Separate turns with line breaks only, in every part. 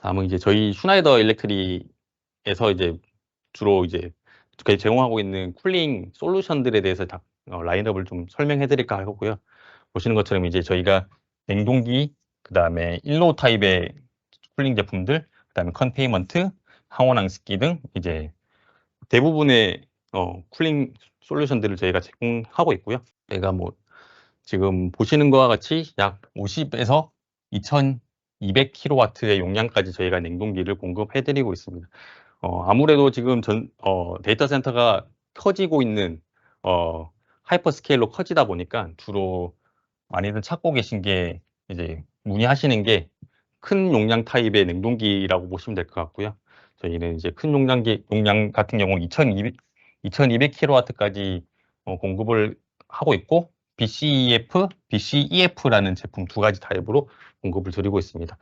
다음은 이제 저희 슈나이더 일렉트릭에서 이제 주로 이제 저희 제공하고 있는 쿨링 솔루션들에 대해서 라인업을 좀 설명해 드릴까 하고요. 보시는 것처럼 이제 저희가 냉동기, 그다음에 일로 타입의 쿨링 제품들, 그다음에 컨테인먼트, 항온 항습기 등 이제 대부분의 쿨링 솔루션들을 저희가 제공하고 있고요. 저희가 뭐 지금 보시는 것과 같이 약 50에서 2200kW의 용량까지 저희가 냉동기를 공급해 드리고 있습니다. 아무래도 지금 데이터 센터가 커지고 있는 하이퍼스케일로 커지다 보니까 주로 많이들 찾고 계신 게 이제 문의하시는 게 큰 용량 타입의 냉동기라고 보시면 될 것 같고요. 저희는 이제 큰 용량 같은 경우는 2200kW까지 공급을 하고 있고 BCEF, BCEF라는 제품 두 가지 타입으로 공급을 드리고 있습니다.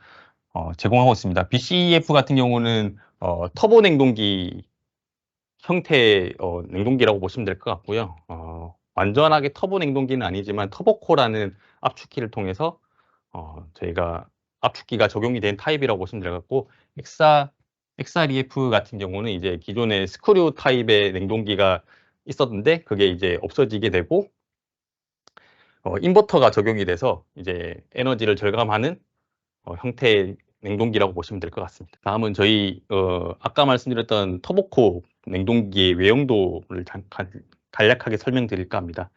제공하고 있습니다. BCEF 같은 경우는 터보 냉동기 형태의 냉동기라고 보시면 될 것 같고요. 완전하게 터보 냉동기는 아니지만 터보코라는 압축기를 통해서 저희가 압축기가 적용이 된 타입이라고 보시면 될 것 같고, XREF 같은 경우는 이제 기존의 스크류 타입의 냉동기가 있었는데 그게 이제 없어지게 되고 인버터가 적용이 돼서 이제 에너지를 절감하는 형태의 냉동기라고 보시면 될 것 같습니다. 다음은 저희 아까 말씀드렸던 터보코 냉동기의 외형도를 간략하게 설명드릴까 합니다.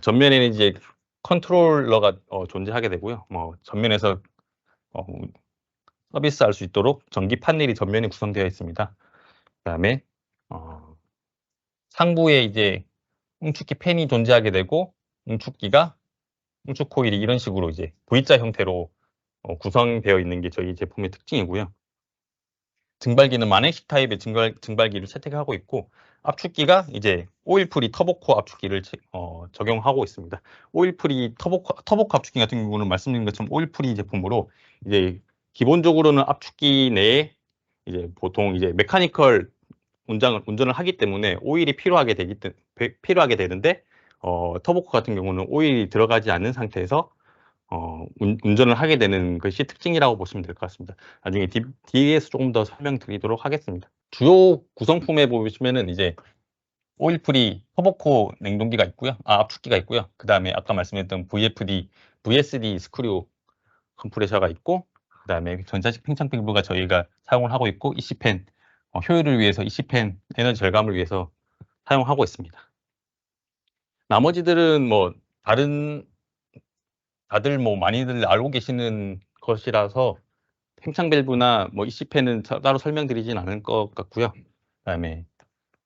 전면에는 이제 컨트롤러가 존재하게 되고요. 전면에서 서비스할 수 있도록 전기 판넬이 전면에 구성되어 있습니다. 그다음에 상부에 이제 응축기 팬이 존재하게 되고 응축 코일이 이런 식으로 이제 V자 형태로 구성되어 있는 게 저희 제품의 특징이고요. 증발기는 만행식 타입의 증발기를 채택하고 있고, 압축기가 이제 오일프리 터보코 압축기를 적용하고 있습니다. 오일프리 터보코 압축기 같은 경우는 말씀드린 것처럼 오일프리 제품으로 이제 기본적으로는 압축기 내에 이제 보통 이제 메카니컬 운전을 하기 때문에 오일이 필요하게 되는데 터보코 같은 경우는 오일이 들어가지 않는 상태에서 운전을 하게 되는 것이 특징이라고 보시면 될 것 같습니다. 나중에 뒤에서 조금 더 설명드리도록 하겠습니다. 주요 구성품에 보시면은 이제 오일프리 터보코 냉동기가 있고요. 압축기가 있고요. 그 다음에 아까 말씀드렸던 VSD 스크류 컴프레셔가 있고, 그 다음에 전자식 팽창 밸브가 저희가 사용을 하고 있고, EC팬 효율을 위해서 EC팬 에너지 절감을 위해서 사용하고 있습니다. 나머지들은 뭐 다들 뭐 많이들 알고 계시는 것이라서 팽창 밸브나 뭐 EC팬은 따로 설명드리진 않을 것 같고요. 그다음에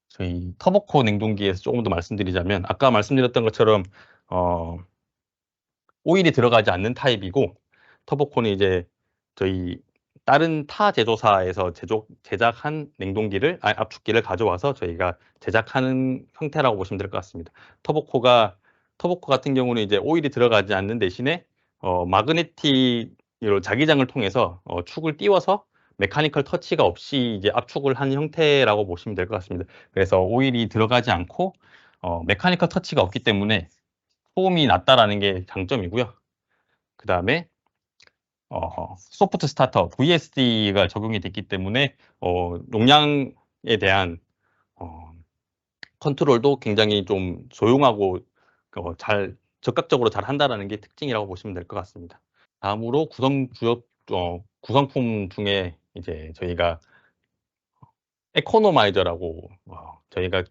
저희 터보코 냉동기에서 조금 더 말씀드리자면 아까 말씀드렸던 것처럼 오일이 들어가지 않는 타입이고, 터보코는 이제 저희 다른 타 제조사에서 제작한 압축기를 가져와서 저희가 제작하는 형태라고 보시면 될 것 같습니다. 터보코 같은 경우는 이제 오일이 들어가지 않는 대신에 마그네틱으로 자기장을 통해서 축을 띄워서 메카니컬 터치가 없이 이제 압축을 한 형태라고 보시면 될 것 같습니다. 그래서 오일이 들어가지 않고 메카니컬 터치가 없기 때문에 소음이 낮다라는 게 장점이고요. 그 다음에 소프트 스타터 VSD가 적용이 됐기 때문에 용량에 대한 컨트롤도 굉장히 좀 조용하고 적극적으로 잘 한다는 게 특징이라고 보시면 될 것 같습니다. 다음으로 구성품 중에 이제 저희가 에코노마이저라고 저희가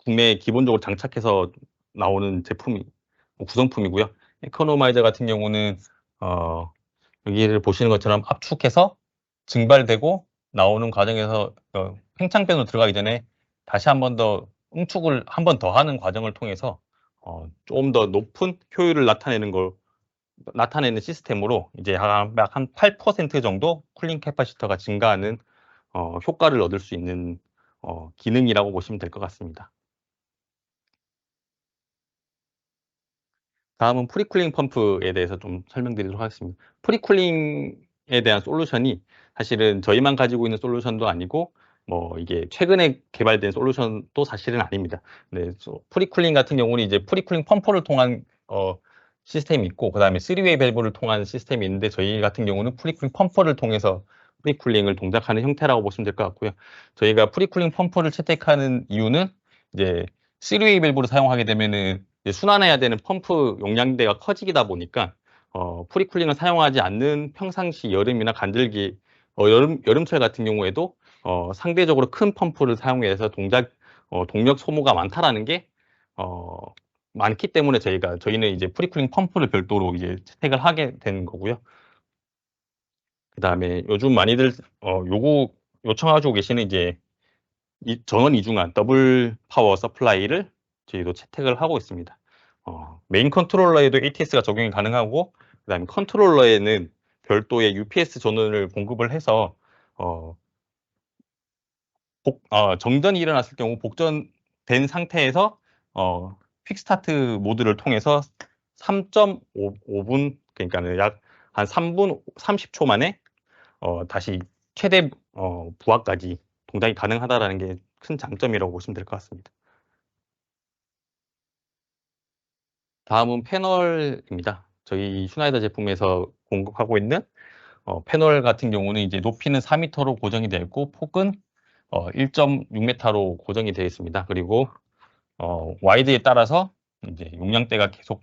국내에 기본적으로 장착해서 나오는 구성품이고요. 에코노마이저 같은 경우는 여기를 보시는 것처럼 압축해서 증발되고 나오는 과정에서 팽창변으로 들어가기 전에 다시 한 번 더 응축을 한 번 더 하는 과정을 통해서 조금 더 높은 효율을 나타내는 시스템으로 이제 약 한 8% 정도 쿨링 캐파시터가 증가하는 효과를 얻을 수 있는 기능이라고 보시면 될 것 같습니다. 다음은 프리쿨링 펌프에 대해서 좀 설명드리도록 하겠습니다. 프리쿨링에 대한 솔루션이 사실은 저희만 가지고 있는 솔루션도 아니고 뭐 이게 최근에 개발된 솔루션도 사실은 아닙니다. 네, 프리쿨링 같은 경우는 이제 프리쿨링 펌프를 통한 시스템이 있고, 그 다음에 3웨이 밸브를 통한 시스템이 있는데, 저희 같은 경우는 프리쿨링 펌프를 통해서 프리쿨링을 동작하는 형태라고 보시면 될 것 같고요. 저희가 프리쿨링 펌프를 채택하는 이유는 이제 3웨이 밸브를 사용하게 되면은 이제 순환해야 되는 펌프 용량대가 커지다 보니까 프리쿨링을 사용하지 않는 평상시 여름이나 간절기 여름철 같은 경우에도 상대적으로 큰 펌프를 사용해서 동력 소모가 많다라는 게 많기 때문에 저희는 이제 프리쿨링 펌프를 별도로 이제 채택을 하게 된 거고요. 그다음에 요즘 많이들 요청하시고 계시는 이제 전원 이중한 더블 파워 서플라이를 저희도 채택을 하고 있습니다. 메인 컨트롤러에도 ATS가 적용이 가능하고, 그다음에 컨트롤러에는 별도의 UPS 전원을 공급을 해서 정전이 일어났을 경우 복전된 상태에서 퀵스타트 모드를 통해서 3.5분, 그러니까 약 한 3분 30초 만에 다시 최대 부하까지 동작이 가능하다라는 게 큰 장점이라고 보시면 될 것 같습니다. 다음은 패널입니다. 저희 슈나이더 제품에서 공급하고 있는 패널 같은 경우는 이제 높이는 4m로 고정이 되어 있고, 폭은 1.6m로 고정이 되어 있습니다. 그리고 와이드에 따라서 이제 용량대가 계속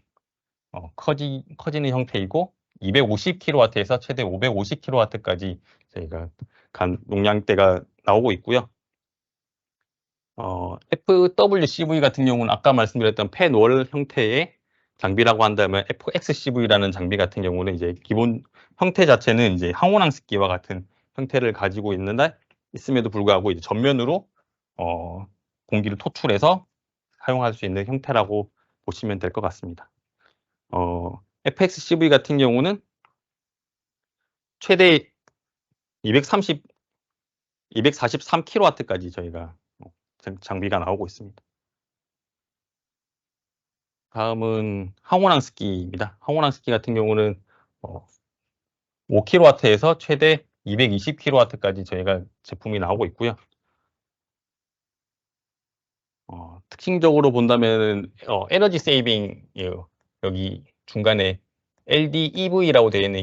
커지는 형태이고, 250kW에서 최대 550kW까지 저희가 용량대가 나오고 있고요. FWCV 같은 경우는 아까 말씀드렸던 펜월 형태의 장비라고 한다면, FXCV라는 장비 같은 경우는 이제 기본 형태 자체는 이제 항온항습기와 같은 형태를 가지고 있음에도 불구하고 이제 전면으로 공기를 토출해서 사용할 수 있는 형태라고 보시면 될 것 같습니다. FXCV 같은 경우는 최대 243kW까지 저희가 장비가 나오고 있습니다. 다음은 항온항습기입니다. 항온항습기 같은 경우는 5kW에서 최대 220kW까지 저희가 제품이 나오고 있고요. 특징적으로 본다면 에너지 세이빙이에요. 여기 중간에 LDEV라고 되어 있는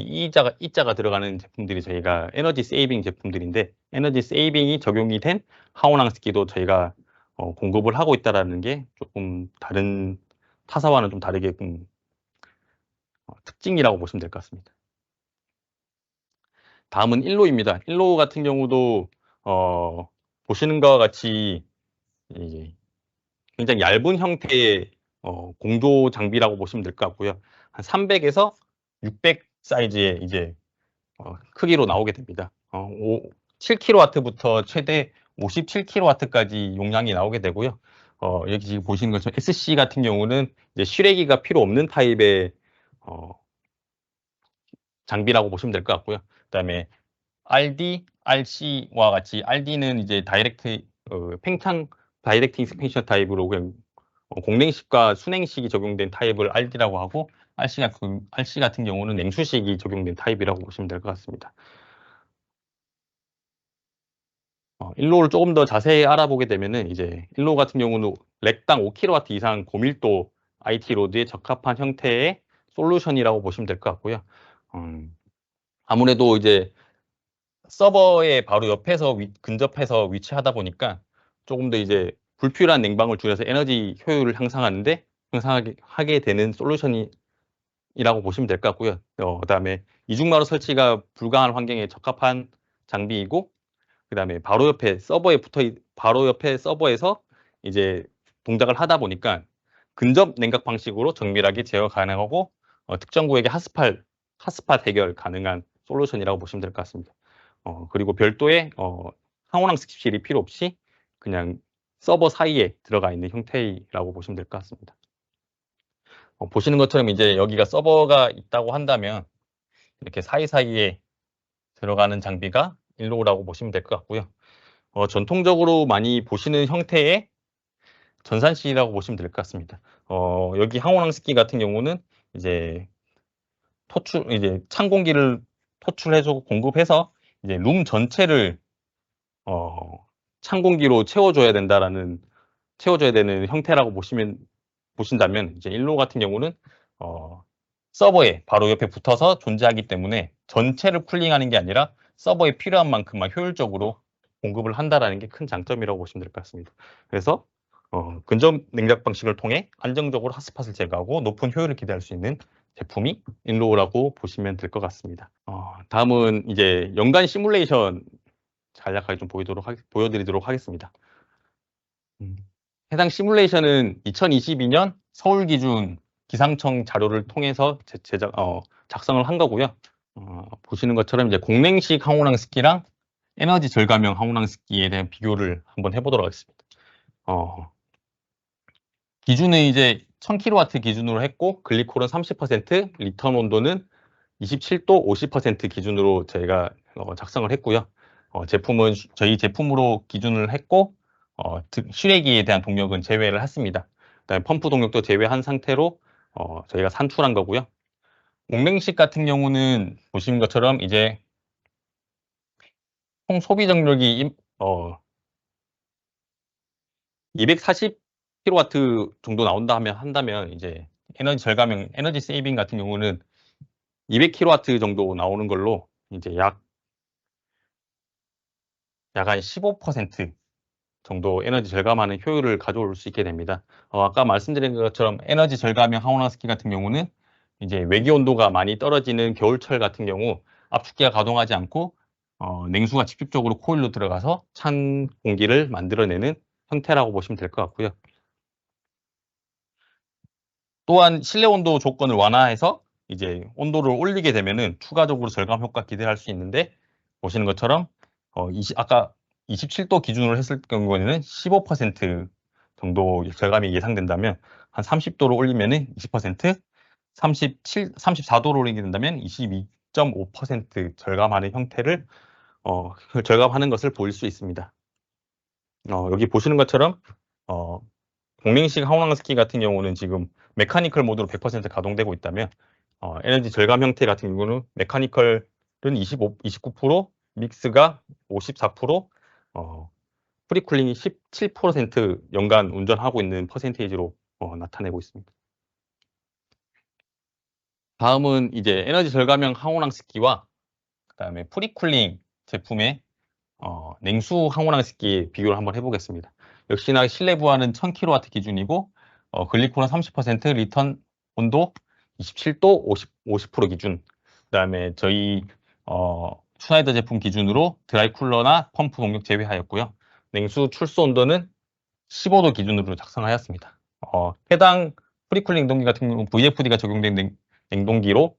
E자가 들어가는 제품들이 저희가 에너지 세이빙 제품들인데, 에너지 세이빙이 적용이 된 항온항습기도 저희가 공급을 하고 있다는 게 조금 다른 타사와는 좀 다르게 특징이라고 보시면 될 것 같습니다. 다음은 일로입니다. 일로 같은 경우도 보시는 것과 같이 이제 굉장히 얇은 형태의 공조 장비라고 보시면 될 것 같고요. 한 300에서 600 사이즈의 이제 크기로 나오게 됩니다. 7kW부터 최대 57kW까지 용량이 나오게 되고요. 여기 지금 보시는 것처럼 SC 같은 경우는 이제 실외기가 필요 없는 타입의 장비라고 보시면 될 것 같고요. 그다음에 RD, RC와 같이, RD는 이제 팽창 다이렉트 익스펜션 타입으로 그냥 공냉식과 순냉식이 적용된 타입을 RD라고 하고, RC 같은 경우는 냉수식이 적용된 타입이라고 보시면 될 것 같습니다. 일로를 조금 더 자세히 알아보게 되면은 이제 일로 같은 경우는 렉당 5kW 이상 고밀도 IT 로드에 적합한 형태의 솔루션이라고 보시면 될 것 같고요. 아무래도 이제 서버에 바로 옆에서 근접해서 위치하다 보니까 조금 더 이제 불필요한 냉방을 줄여서 에너지 효율을 향상하게 되는 솔루션이라고 보시면 될 것 같고요. 그다음에 이중마루 설치가 불가한 환경에 적합한 장비이고, 그다음에 바로 옆에 서버에서 이제 동작을 하다 보니까 근접 냉각 방식으로 정밀하게 제어 가능하고, 특정 구역의 핫스팟 해결 가능한 솔루션이라고 보시면 될 것 같습니다. 그리고 별도의 항온항습실이 필요 없이 그냥 서버 사이에 들어가 있는 형태라고 보시면 될 것 같습니다. 보시는 것처럼 이제 여기가 서버가 있다고 한다면 이렇게 사이사이에 들어가는 장비가 일로라고 보시면 될 것 같고요. 전통적으로 많이 보시는 형태의 전산실이라고 보시면 될 것 같습니다. 여기 항온항습기 같은 경우는 이제 찬 공기를 토출해주고 공급해서 이제 룸 전체를 찬 공기로 채워줘야 되는 형태라고 보신다면, 이제 일로 같은 경우는 서버에 바로 옆에 붙어서 존재하기 때문에 전체를 쿨링하는 게 아니라 서버에 필요한 만큼만 효율적으로 공급을 한다라는 게 큰 장점이라고 보시면 될 것 같습니다. 그래서 근접 냉각 방식을 통해 안정적으로 핫스팟을 제거하고 높은 효율을 기대할 수 있는 제품이 인로우라고 보시면 될 것 같습니다. 다음은 이제 연간 시뮬레이션 간략하게 좀 보여드리도록 하겠습니다. 해당 시뮬레이션은 2022년 서울 기준 기상청 자료를 통해서 작성을 한 거고요. 보시는 것처럼 이제 공냉식 항온항습기랑 에너지 절감형 항온항습기에 대한 비교를 한번 해보도록 하겠습니다. 기준은 이제 1000kW 기준으로 했고 글리콜은 30%, 리턴 온도는 27도 50% 기준으로 저희가 작성을 했고요. 제품은 저희 제품으로 기준을 했고 실외기에 대한 동력은 제외를 했습니다. 그다음에 펌프 동력도 제외한 상태로 저희가 산출한 거고요. 공냉식 같은 경우는 보시는 것처럼 이제 총 소비 정력이 240kW 정도 한다면 이제 에너지 절감형 에너지 세이빙 같은 경우는 200kW 정도 나오는 걸로 이제 약 한 15% 정도 에너지 절감하는 효율을 가져올 수 있게 됩니다. 아까 말씀드린 것처럼 에너지 절감형 항온화스키 같은 경우는 이제 외기 온도가 많이 떨어지는 겨울철 같은 경우 압축기가 가동하지 않고 냉수가 직접적으로 코일로 들어가서 찬 공기를 만들어내는 형태라고 보시면 될 것 같고요. 또한 실내 온도 조건을 완화해서 이제 온도를 올리게 되면은 추가적으로 절감 효과 기대할 수 있는데 보시는 것처럼 아까 27도 기준으로 했을 경우에는 15% 정도 절감이 예상된다면 한 30도로 올리면은 20%, 34도로 올리게 된다면 22.5% 절감하는 형태를 절감하는 것을 보일 수 있습니다. 여기 보시는 것처럼 공냉식 항온항스키 같은 경우는 지금 메카니컬 모드로 100% 가동되고 있다면 에너지 절감 형태 같은 경우는 메카니컬은 29%, 믹스가 54%, 프리쿨링이 17% 연간 운전하고 있는 퍼센테이지로 나타내고 있습니다. 다음은 이제 에너지 절감형 항온항습기와 그다음에 프리쿨링 제품의 냉수 항온항습기 비교를 한번 해보겠습니다. 역시나 실내 부하는 1000kW 기준이고 글리콜은 30%, 리턴 온도 27도 50% 기준. 그다음에 저희 슈나이더 제품 기준으로 드라이쿨러나 펌프 동력 제외하였고요. 냉수 출소 온도는 15도 기준으로 작성하였습니다. 해당 프리쿨링 냉동기 같은 경우는 VFD가 적용된 냉동기로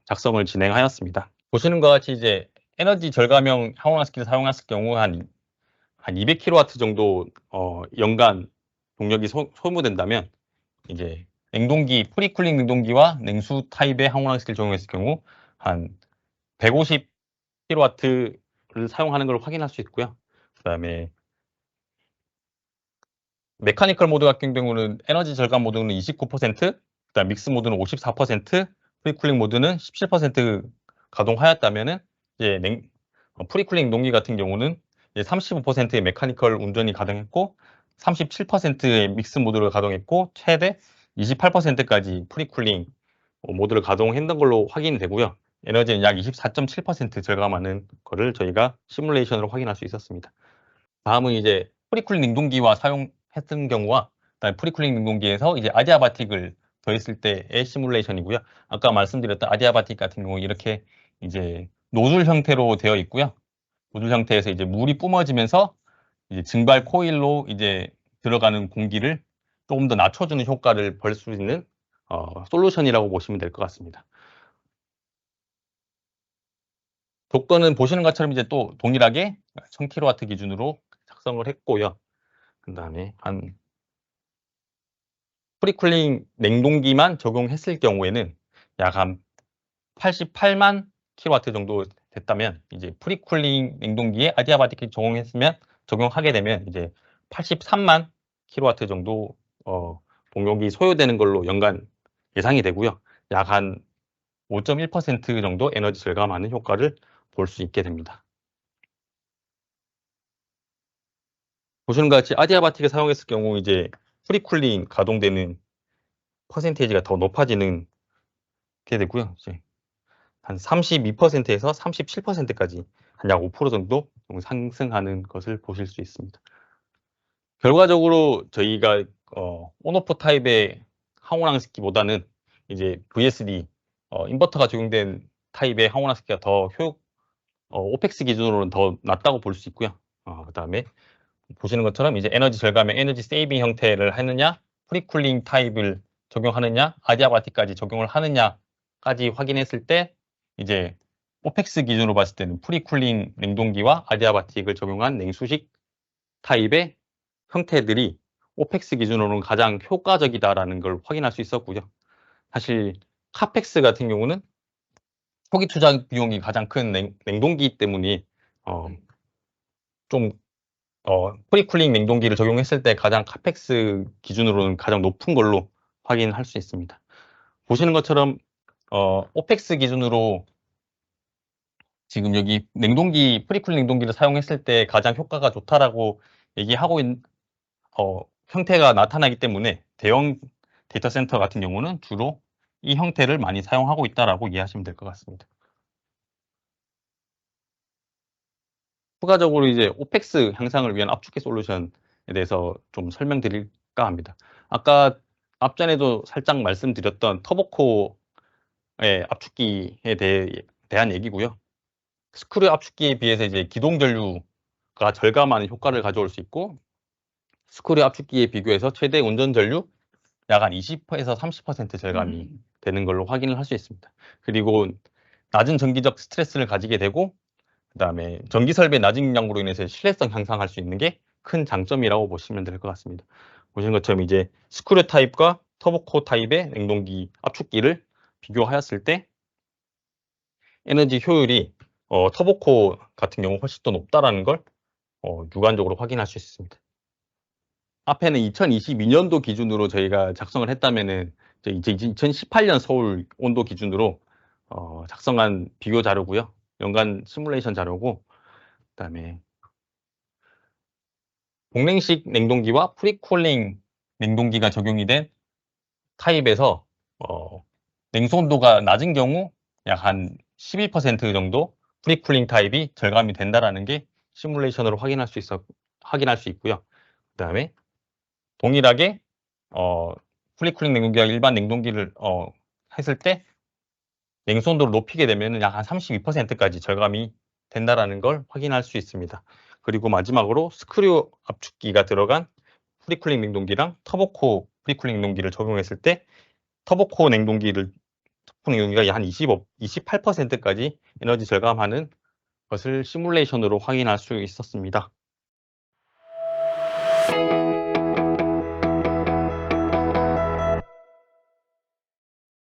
작성을 진행하였습니다. 보시는 것 같이 이제 에너지 절감형 항온화스키를 사용했을 경우 한 200kW 정도 연간 동력이 소모된다면 이제 냉동기 프리쿨링 냉동기와 냉수 타입의 항온화스키를 적용했을 경우 한 150kW를 사용하는 걸 확인할 수 있고요. 그다음에 메카니컬 모드 같은 경우는 에너지 절감 모드는 29%, 그다음 믹스 모드는 54%, 프리쿨링 모드는 17% 가동하였다면은 이제 프리쿨링 농기 같은 경우는 이제 35%의 메카니컬 운전이 가능했고 37%의 믹스 모드를 가동했고 최대 28%까지 프리쿨링 모드를 가동했던 걸로 확인이 되고요. 에너지는 약 24.7% 절감하는 거를 저희가 시뮬레이션으로 확인할 수 있었습니다. 다음은 이제 프리쿨링 냉동기와 사용했던 경우와 그다음에 프리쿨링 냉동기에서 이제 아디아바틱을 더했을 때의 시뮬레이션이고요. 아까 말씀드렸던 아디아바틱 같은 경우 이렇게 이제 노즐 형태로 되어 있고요. 노즐 형태에서 이제 물이 뿜어지면서 이제 증발 코일로 이제 들어가는 공기를 조금 더 낮춰주는 효과를 벌 수 있는 솔루션이라고 보시면 될 것 같습니다. 조건은 보시는 것처럼 이제 또 동일하게 1000kW 기준으로 작성을 했고요. 그다음에 한 프리쿨링 냉동기만 적용했을 경우에는 약 한 88만 kW 정도 됐다면 이제 프리쿨링 냉동기에 아디아바틱을 적용하게 되면 이제 83만 kW 정도 동력이 소요되는 걸로 연간 예상이 되고요. 약 한 5.1% 정도 에너지 절감하는 효과를 볼 수 있게 됩니다. 보시는 것 같이 아디아바틱을 사용했을 경우 이제 프리쿨링 가동되는 퍼센테이지가 더 높아지는 되고요. 이제 한 32%에서 37%까지 한 약 5% 정도 상승하는 것을 보실 수 있습니다. 결과적으로 저희가 온오프 타입의 항온항습기보다는 이제 VSD 인버터가 적용된 타입의 항온항습기가 더 오펙스 기준으로는 더 낫다고 볼 수 있고요. 그다음에 보시는 것처럼 이제 에너지 절감의 에너지 세이빙 형태를 하느냐, 프리쿨링 타입을 적용하느냐, 아디아바틱까지 적용을 하느냐까지 확인했을 때 이제 오펙스 기준으로 봤을 때는 프리쿨링 냉동기와 아디아바틱을 적용한 냉수식 타입의 형태들이 오펙스 기준으로는 가장 효과적이다라는 걸 확인할 수 있었고요. 사실 카펙스 같은 경우는 초기 투자 비용이 가장 큰 냉동기 때문에 좀 프리쿨링 냉동기를 적용했을 때 가장 카펙스 기준으로는 가장 높은 걸로 확인할 수 있습니다. 보시는 것처럼 오펙스 기준으로 지금 여기 냉동기, 프리쿨링 냉동기를 사용했을 때 가장 효과가 좋다라고 얘기하고 있는 형태가 나타나기 때문에 대형 데이터 센터 같은 경우는 주로 이 형태를 많이 사용하고 있다라고 이해하시면 될 것 같습니다. 추가적으로 이제 오펙스 향상을 위한 압축기 솔루션에 대해서 좀 설명드릴까 합니다. 아까 앞전에도 살짝 말씀드렸던 터보코의 압축기에 대한 얘기고요. 스크류 압축기에 비해서 이제 기동 전류가 절감하는 효과를 가져올 수 있고, 스크류 압축기에 비교해서 최대 운전 전류 약 한 20에서 30% 절감이 되는 걸로 확인을 할 수 있습니다. 그리고 낮은 전기적 스트레스를 가지게 되고, 그다음에 전기 설비의 낮은 용량으로 인해서 신뢰성 향상할 수 있는 게 큰 장점이라고 보시면 될 것 같습니다. 보시는 것처럼 이제 스크류 타입과 터보코 타입의 냉동기 압축기를 비교하였을 때 에너지 효율이 터보코 같은 경우 훨씬 더 높다라는 걸 육안적으로 확인할 수 있습니다. 앞에는 2022년도 기준으로 저희가 작성을 했다면은 이제 2018년 서울 온도 기준으로 작성한 비교 자료고요. 연간 시뮬레이션 자료고, 그다음에 동냉식 냉동기와 프리쿨링 냉동기가 적용이 된 타입에서 냉수 온도가 낮은 경우 약 한 11% 정도 프리쿨링 타입이 절감이 된다라는 게 시뮬레이션으로 확인할 수 있고요. 그다음에 동일하게 프리쿨링 냉동기와 일반 냉동기를 했을 때 냉수 온도를 높이게 되면 약 한 32%까지 절감이 된다라는 걸 확인할 수 있습니다. 그리고 마지막으로 스크류 압축기가 들어간 프리쿨링 냉동기랑 터보코 프리쿨링 냉동기를 적용했을 때 터보코 냉동기가 한 28%까지 에너지 절감하는 것을 시뮬레이션으로 확인할 수 있었습니다.